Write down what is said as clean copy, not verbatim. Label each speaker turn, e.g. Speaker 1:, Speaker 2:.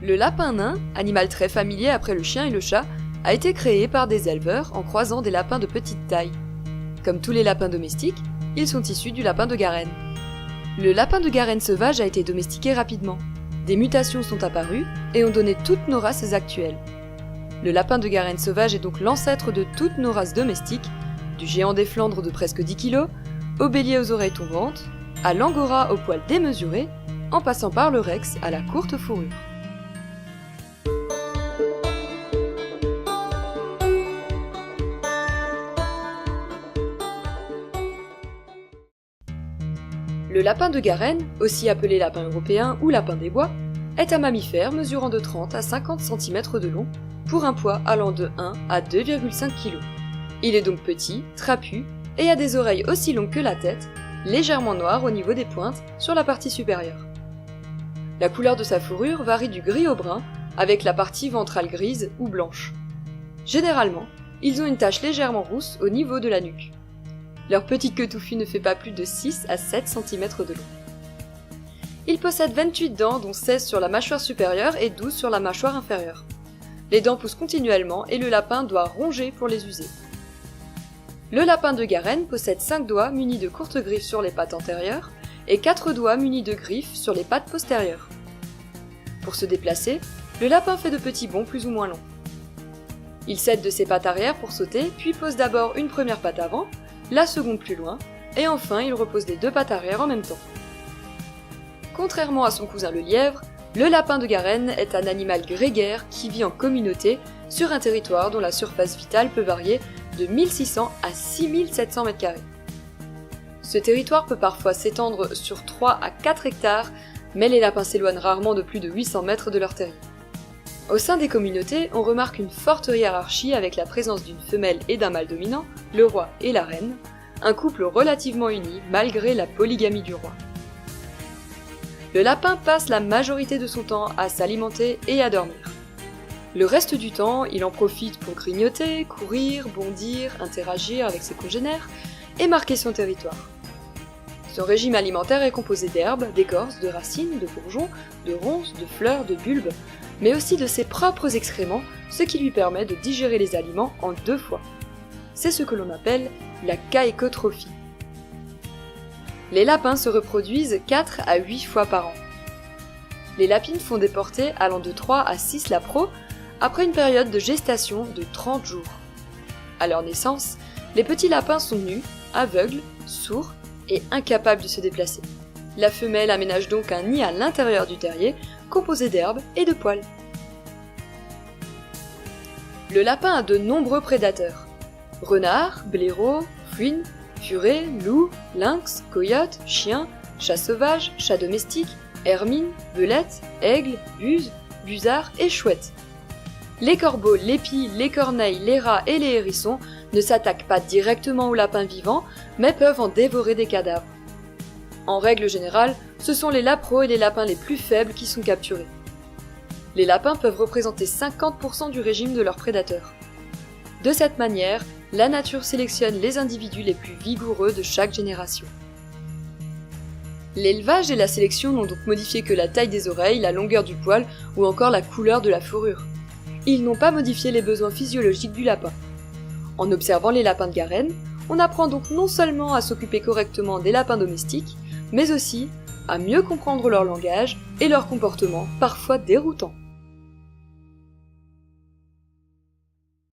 Speaker 1: Le lapin nain, animal très familier après le chien et le chat, a été créé par des éleveurs en croisant des lapins de petite taille. Comme tous les lapins domestiques, ils sont issus du lapin de Garenne. Le lapin de Garenne sauvage a été domestiqué rapidement. Des mutations sont apparues et ont donné toutes nos races actuelles. Le lapin de Garenne sauvage est donc l'ancêtre de toutes nos races domestiques, du géant des Flandres de presque 10 kg, au bélier aux oreilles tombantes, à l'angora aux poils démesurés, en passant par le rex à la courte fourrure. Le lapin de Garenne, aussi appelé lapin européen ou lapin des bois, est un mammifère mesurant de 30 à 50 cm de long, pour un poids allant de 1 à 2,5 kg. Il est donc petit, trapu, et a des oreilles aussi longues que la tête, légèrement noires au niveau des pointes sur la partie supérieure. La couleur de sa fourrure varie du gris au brun, avec la partie ventrale grise ou blanche. Généralement, ils ont une tache légèrement rousse au niveau de la nuque. Leur petite queue touffue ne fait pas plus de 6 à 7 cm de long. Ils possèdent 28 dents, dont 16 sur la mâchoire supérieure et 12 sur la mâchoire inférieure. Les dents poussent continuellement et le lapin doit ronger pour les user. Le lapin de Garenne possède 5 doigts munis de courtes griffes sur les pattes antérieures et 4 doigts munis de griffes sur les pattes postérieures. Pour se déplacer, le lapin fait de petits bonds plus ou moins longs. Il s'aide de ses pattes arrière pour sauter, puis pose d'abord une première patte avant, la seconde plus loin, et enfin il repose les 2 pattes arrière en même temps. Contrairement à son cousin le lièvre, le lapin de Garenne est un animal grégaire qui vit en communauté sur un territoire dont la surface vitale peut varier de 1600 à 6700 m². Ce territoire peut parfois s'étendre sur 3 à 4 hectares, mais les lapins s'éloignent rarement de plus de 800 mètres de leur terrier. Au sein des communautés, on remarque une forte hiérarchie avec la présence d'une femelle et d'un mâle dominant, le roi et la reine, un couple relativement uni malgré la polygamie du roi. Le lapin passe la majorité de son temps à s'alimenter et à dormir. Le reste du temps, il en profite pour grignoter, courir, bondir, interagir avec ses congénères et marquer son territoire. Son régime alimentaire est composé d'herbes, d'écorces, de racines, de bourgeons, de ronces, de fleurs, de bulbes, mais aussi de ses propres excréments, ce qui lui permet de digérer les aliments en 2 fois. C'est ce que l'on appelle la caécotrophie. Les lapins se reproduisent 4 à 8 fois par an. Les lapines font des portées allant de 3 à 6 lapros après une période de gestation de 30 jours. À leur naissance, les petits lapins sont nus, aveugles, sourds et incapables de se déplacer. La femelle aménage donc un nid à l'intérieur du terrier, composé d'herbes et de poils. Le lapin a de nombreux prédateurs. Renards, blaireaux, fouines, furets, loups, lynx, coyotes, chiens, chats sauvages, chats domestiques, hermines, belettes, aigles, buses, busards et chouettes. Les corbeaux, les pies, les corneilles, les rats et les hérissons ne s'attaquent pas directement aux lapins vivants, mais peuvent en dévorer des cadavres. En règle générale, ce sont les lapros et les lapins les plus faibles qui sont capturés. Les lapins peuvent représenter 50% du régime de leurs prédateurs. De cette manière, la nature sélectionne les individus les plus vigoureux de chaque génération. L'élevage et la sélection n'ont donc modifié que la taille des oreilles, la longueur du poil ou encore la couleur de la fourrure. Ils n'ont pas modifié les besoins physiologiques du lapin. En observant les lapins de Garenne, on apprend donc non seulement à s'occuper correctement des lapins domestiques, mais aussi à mieux comprendre leur langage et leur comportement parfois déroutant.